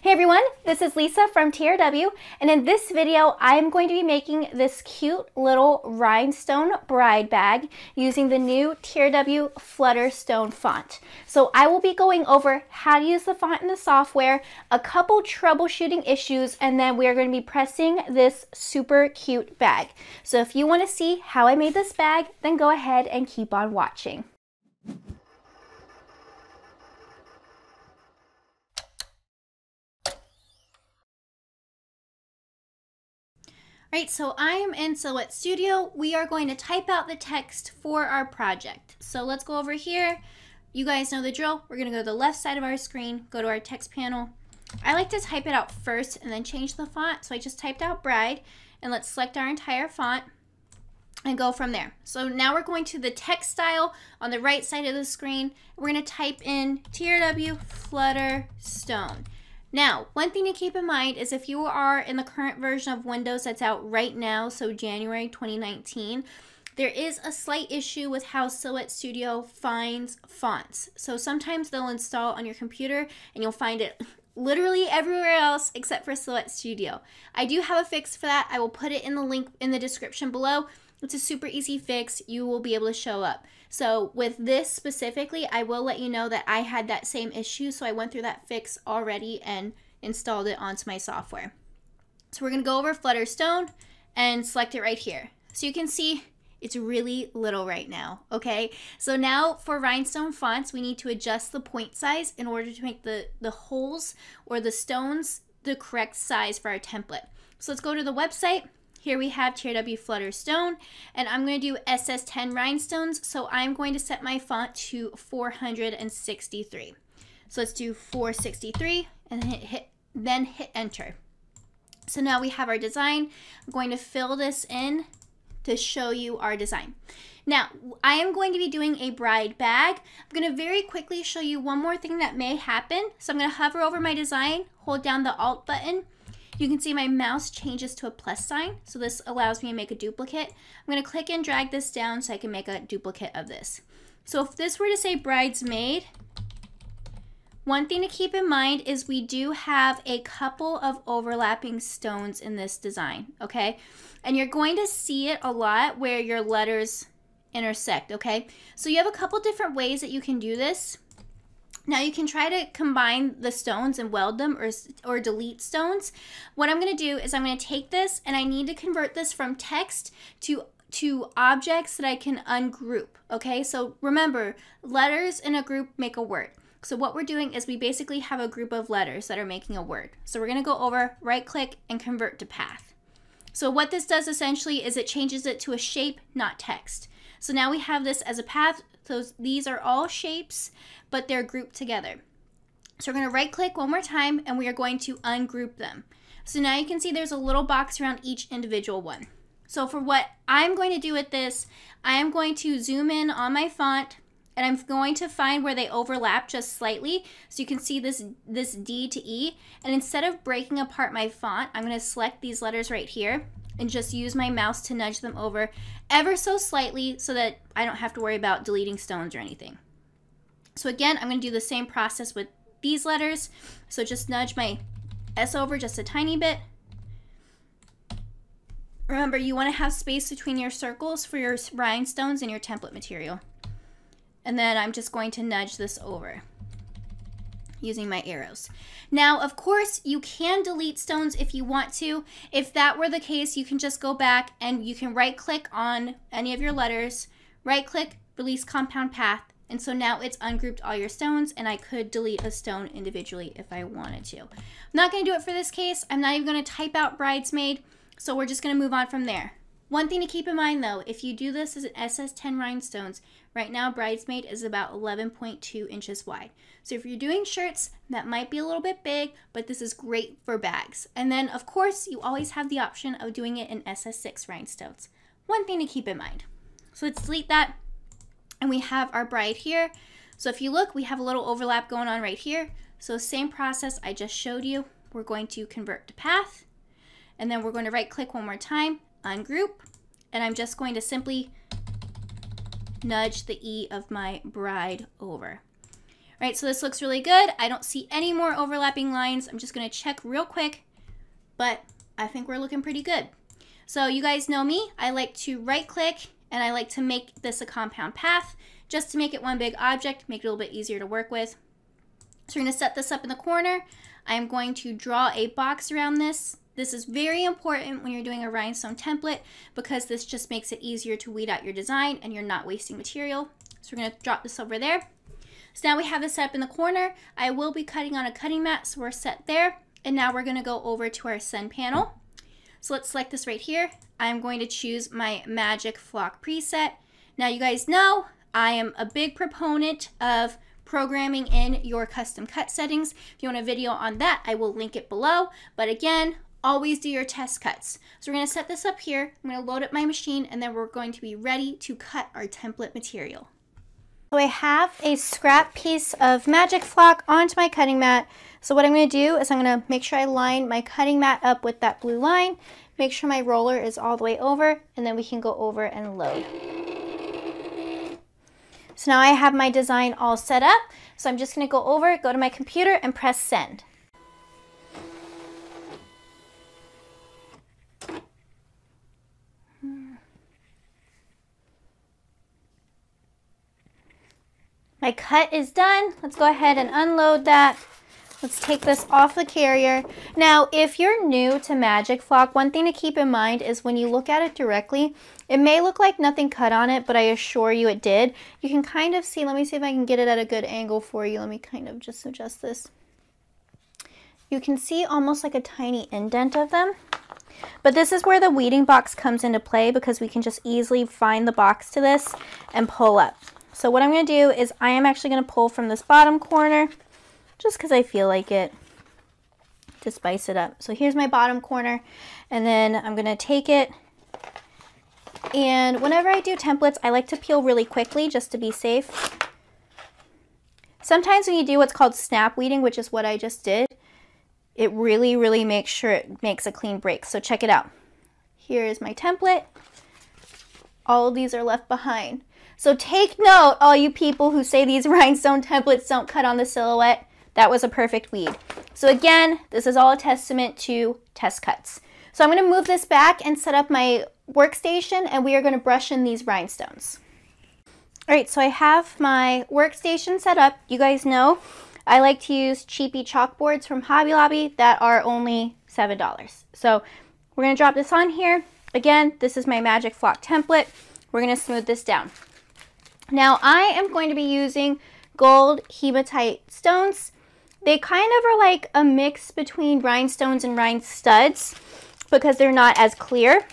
Hey everyone, this is Lisa from TRW, and in this video I am going to be making this cute little rhinestone bride bag using the new TRW Flutter Stone font. So I will be going over how to use the font in the software, a couple troubleshooting issues, and then we are going to be pressing this super cute bag. So if you want to see how I made this bag, then go ahead and keep on watching. Alright, so I am in Silhouette Studio. We are going to type out the text for our project. So let's go over here. You guys know the drill. We're going to go to the left side of our screen, go to our text panel. I like to type it out first and then change the font. So I just typed out bride, and let's select our entire font and go from there. So now we're going to the text style on the right side of the screen. We're going to type in TRW Flutter Stone. Now, one thing to keep in mind is if you are in the current version of Windows that's out right now, so January 2019, there is a slight issue with how Silhouette Studio finds fonts. So sometimes they'll install on your computer and you'll find it literally everywhere else except for Silhouette Studio. I do have a fix for that. I will put it in the link in the description below. It's a super easy fix. You will be able to show up. So with this specifically, I will let you know that I had that same issue. So I went through that fix already and installed it onto my software. So we're going to go over Flutter Stone and select it right here. So you can see it's really little right now. Okay. So now for Rhinestone fonts, we need to adjust the point size in order to make the holes or the stones the correct size for our template. So let's go to the website. Here we have TRW Flutter Stone, and I'm going to do SS10 Rhinestones, so I'm going to set my font to 463. So let's do 463 and then hit enter. So now we have our design. I'm going to fill this in to show you our design. Now, I am going to be doing a bride bag. I'm going to very quickly show you one more thing that may happen. So I'm going to hover over my design, hold down the Alt button. You can see my mouse changes to a plus sign, so this allows me to make a duplicate. I'm going to click and drag this down so I can make a duplicate of this. So if this were to say bridesmaid, one thing to keep in mind is we do have a couple of overlapping stones in this design, okay? And you're going to see it a lot where your letters intersect, okay? So you have a couple different ways that you can do this. Now you can try to combine the stones and weld them or delete stones. What I'm going to do is I'm going to take this and I need to convert this from text to objects that I can ungroup. Okay, so remember, letters in a group make a word. So what we're doing is we basically have a group of letters that are making a word. So we're going to go over, right click, and convert to path. So what this does essentially is it changes it to a shape, not text. So now we have this as a path. So these are all shapes, but they're grouped together. So we're going to right click one more time and we are going to ungroup them. So now you can see there's a little box around each individual one. So for what I'm going to do with this, I am going to zoom in on my font and I'm going to find where they overlap just slightly. So you can see this D to E. And instead of breaking apart my font, I'm going to select these letters right here and just use my mouse to nudge them over ever so slightly so that I don't have to worry about deleting stones or anything. So again, I'm going to do the same process with these letters. So just nudge my S over just a tiny bit. Remember, you want to have space between your circles for your rhinestones and your template material. And then I'm just going to nudge this over using my arrows. Now, of course, you can delete stones if you want to. If that were the case, you can just go back and you can right click on any of your letters, right click, release compound path, and so now it's ungrouped all your stones, and I could delete a stone individually if I wanted to. I'm not going to do it for this case. I'm not even going to type out bridesmaid, so we're just going to move on from there. One thing to keep in mind though, if you do this as an SS10 rhinestones, right now bridesmaid is about 11.2 inches wide. So if you're doing shirts, that might be a little bit big, but this is great for bags. And then of course, you always have the option of doing it in SS6 rhinestones. One thing to keep in mind. So let's delete that. And we have our bride here. So if you look, we have a little overlap going on right here. So same process I just showed you. We're going to convert to path. And then we're going to right click one more time, ungroup, and I'm just going to simply nudge the E of my bride over. right, so this looks really good. I don't see any more overlapping lines. I'm just gonna check real quick, but I think we're looking pretty good. So you guys know me, I like to right click and I like to make this a compound path just to make it one big object, make it a little bit easier to work with. So we're gonna set this up in the corner. I'm going to draw a box around this. This is very important when you're doing a rhinestone template because this just makes it easier to weed out your design and you're not wasting material. So we're gonna drop this over there. So now we have this set up in the corner. I will be cutting on a cutting mat, so we're set there. And now we're gonna go over to our send panel. So let's select this right here. I'm going to choose my Magic Flock preset. Now you guys know I am a big proponent of programming in your custom cut settings. If you want a video on that, I will link it below. But again, always do your test cuts. So we're gonna set this up here. I'm gonna load up my machine and then we're going to be ready to cut our template material. So I have a scrap piece of Magic Flock onto my cutting mat. So what I'm going to do is I'm going to make sure I line my cutting mat up with that blue line, make sure my roller is all the way over, and then we can go over and load. So now I have my design all set up. So I'm just going to go over, go to my computer, and press send. My cut is done. Let's go ahead and unload that. Let's take this off the carrier. Now, if you're new to Magic Flock, one thing to keep in mind is when you look at it directly, it may look like nothing cut on it, but I assure you it did. You can kind of see, let me see if I can get it at a good angle for you. Let me kind of just adjust this. You can see almost like a tiny indent of them. But this is where the weeding box comes into play because we can just easily find the box to this and pull up. So what I'm going to do is I am actually going to pull from this bottom corner just because I feel like it to spice it up. So here's my bottom corner and then I'm going to take it, and whenever I do templates I like to peel really quickly just to be safe. Sometimes when you do what's called snap weeding, which is what I just did, it really makes sure it makes a clean break. So check it out. Here is my template. All of these are left behind. So take note, all you people who say these rhinestone templates don't cut on the silhouette. That was a perfect weed. So again, this is all a testament to test cuts. So I'm going to move this back and set up my workstation, and we are going to brush in these rhinestones. All right, so I have my workstation set up. You guys know I like to use cheapy chalkboards from Hobby Lobby that are only $7. So we're going to drop this on here. Again, this is my Magic Flock template. We're going to smooth this down. Now I am going to be using gold hematite stones. They kind of are like a mix between rhinestones and rhinestuds because they're not as clear.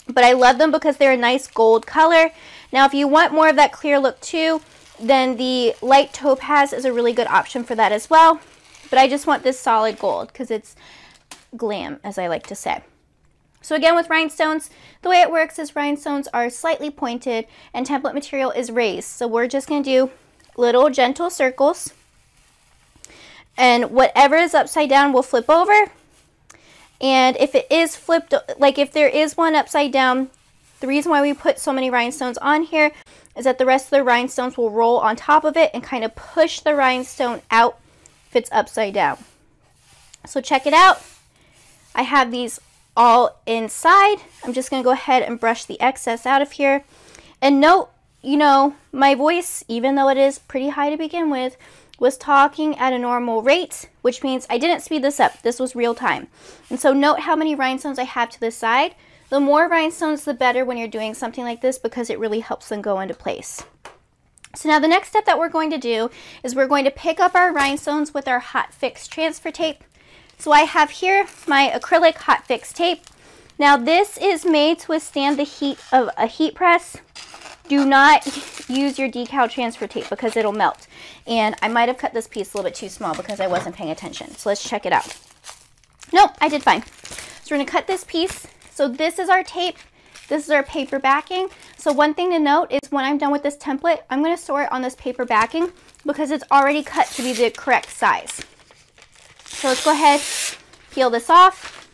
But I love them because they're a nice gold color. Now if you want more of that clear look too, then the light topaz is a really good option for that as well. But I just want this solid gold because it's glam, as I like to say. So again, with rhinestones, the way it works is rhinestones are slightly pointed and template material is raised. So we're just going to do little gentle circles. And whatever is upside down will flip over. And if it is flipped, like if there is one upside down, the reason why we put so many rhinestones on here is that the rest of the rhinestones will roll on top of it and kind of push the rhinestone out if it's upside down. So check it out. I have these all inside. I'm just going to go ahead and brush the excess out of here. And note, you know, my voice, even though it is pretty high to begin with, was talking at a normal rate, which means I didn't speed this up. This was real time. And so note how many rhinestones I have to the side. The more rhinestones, the better when you're doing something like this because it really helps them go into place. So now the next step that we're going to do is we're going to pick up our rhinestones with our Hot Fix transfer tape. So I have here my acrylic Hot Fix tape. Now this is made to withstand the heat of a heat press. Do not use your decal transfer tape because it'll melt. And I might have cut this piece a little bit too small because I wasn't paying attention. So let's check it out. Nope, I did fine. So we're going to cut this piece. So this is our tape. This is our paper backing. So one thing to note is when I'm done with this template, I'm going to store it on this paper backing because it's already cut to be the correct size. So let's go ahead, peel this off.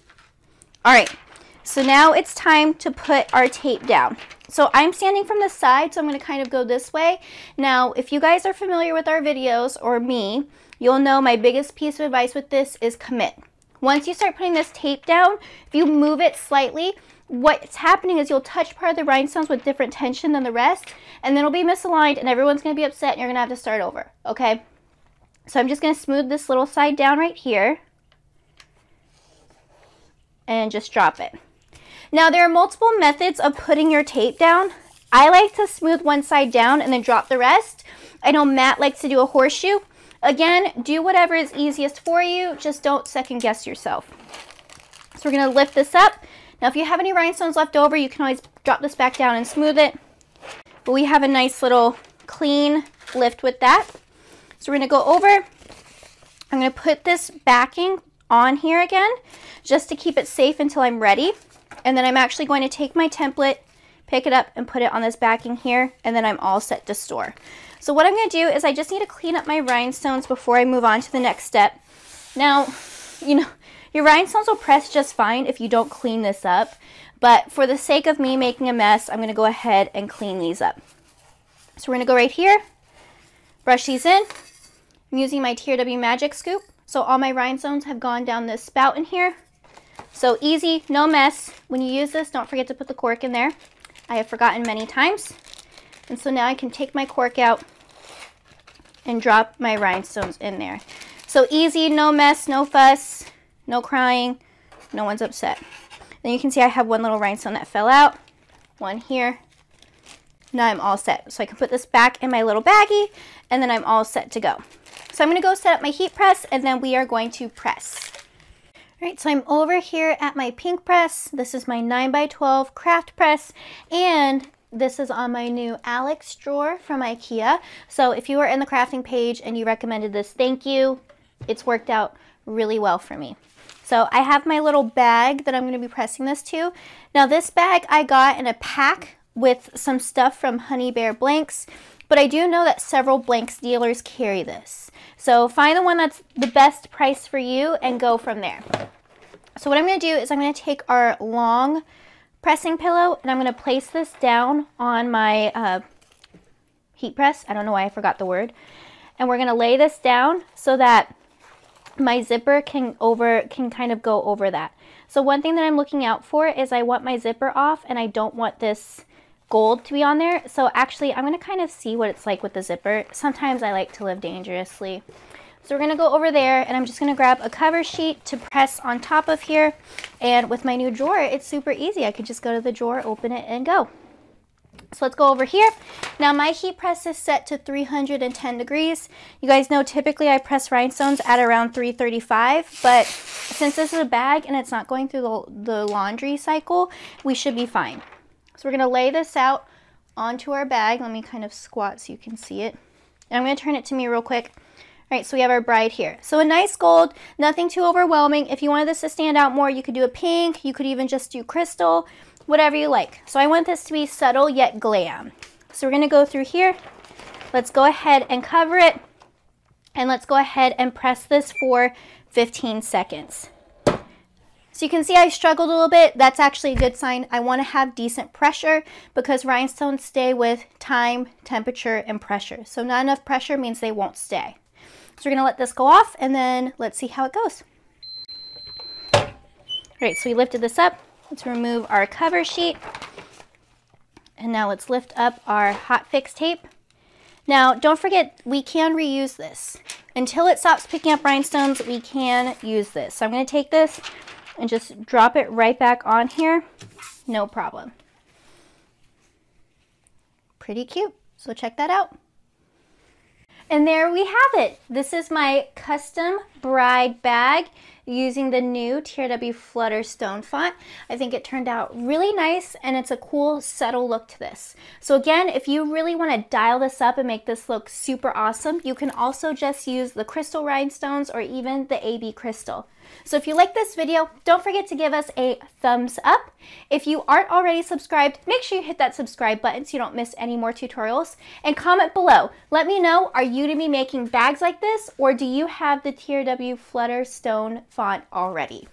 All right, so now it's time to put our tape down. So I'm standing from the side, so I'm going to kind of go this way. Now, if you guys are familiar with our videos, or me, you'll know my biggest piece of advice with this is commit. Once you start putting this tape down, if you move it slightly, what's happening is you'll touch part of the rhinestones with different tension than the rest, and then it'll be misaligned, and everyone's going to be upset, and you're going to have to start over, okay? So I'm just going to smooth this little side down right here, and just drop it. Now, there are multiple methods of putting your tape down. I like to smooth one side down and then drop the rest. I know Matt likes to do a horseshoe. Again, do whatever is easiest for you. Just don't second guess yourself. So we're going to lift this up. Now, if you have any rhinestones left over, you can always drop this back down and smooth it. But we have a nice little clean lift with that. So we're going to go over. I'm going to put this backing on here again, just to keep it safe until I'm ready. And then I'm actually going to take my template, pick it up, and put it on this backing here, and then I'm all set to store. So what I'm going to do is I just need to clean up my rhinestones before I move on to the next step. Now, you know, your rhinestones will press just fine if you don't clean this up, but for the sake of me making a mess, I'm going to go ahead and clean these up. So we're going to go right here, brush these in. I'm using my TRW Magic Scoop, so all my rhinestones have gone down this spout in here. So easy, no mess. When you use this, don't forget to put the cork in there. I have forgotten many times. And so now I can take my cork out and drop my rhinestones in there. So easy, no mess, no fuss, no crying, no one's upset. Then you can see I have one little rhinestone that fell out, one here. Now I'm all set. So I can put this back in my little baggie, and then I'm all set to go. So I'm going to go set up my heat press, and then we are going to press. All right, so I'm over here at my pink press. This is my 9x12 craft press, and this is on my new Alex drawer from IKEA. So if you were in the crafting page and you recommended this, thank you. It's worked out really well for me. So I have my little bag that I'm going to be pressing this to. Now this bag I got in a pack with some stuff from Honey Bear Blanks, but I do know that several blanks dealers carry this. So find the one that's the best price for you and go from there. So what I'm going to do is I'm going to take our long pressing pillow and I'm going to place this down on my heat press. I don't know why I forgot the word. And we're going to lay this down so that my zipper can kind of go over that. So one thing that I'm looking out for is I want my zipper off and I don't want this gold to be on there. So actually I'm going to kind of see what it's like with the zipper. Sometimes I like to live dangerously. So we're going to go over there and I'm just going to grab a cover sheet to press on top of here. And with my new drawer, it's super easy. I could just go to the drawer, open it, and go. So let's go over here. Now my heat press is set to 310 degrees. You guys know typically I press rhinestones at around 335, but since this is a bag and it's not going through the laundry cycle, we should be fine. So we're going to lay this out onto our bag. Let me kind of squat so you can see it. And I'm going to turn it to me real quick. All right, so we have our bride here. So a nice gold, nothing too overwhelming. If you wanted this to stand out more, you could do a pink. You could even just do crystal, whatever you like. So I want this to be subtle yet glam. So we're going to go through here. Let's go ahead and cover it. And let's go ahead and press this for 15 seconds. So you can see I struggled a little bit. That's actually a good sign. I want to have decent pressure because rhinestones stay with time, temperature, and pressure. So not enough pressure means they won't stay. So we're going to let this go off and then let's see how it goes. All right, so we lifted this up. Let's remove our cover sheet. And now let's lift up our hot fix tape. Now don't forget, we can reuse this. Until it stops picking up rhinestones, we can use this. So I'm going to take this and just drop it right back on here. No problem. Pretty cute. So check that out. And there we have it. This is my custom bride bag using the new TRW Flutter Stone font. I think it turned out really nice and it's a cool subtle look to this. So again, if you really want to dial this up and make this look super awesome, you can also just use the crystal rhinestones or even the AB crystal. So if you like this video, don't forget to give us a thumbs up. If you aren't already subscribed, make sure you hit that subscribe button so you don't miss any more tutorials. And comment below. Let me know, are you going to be making bags like this or do you have the TRW Flutter Stone font already?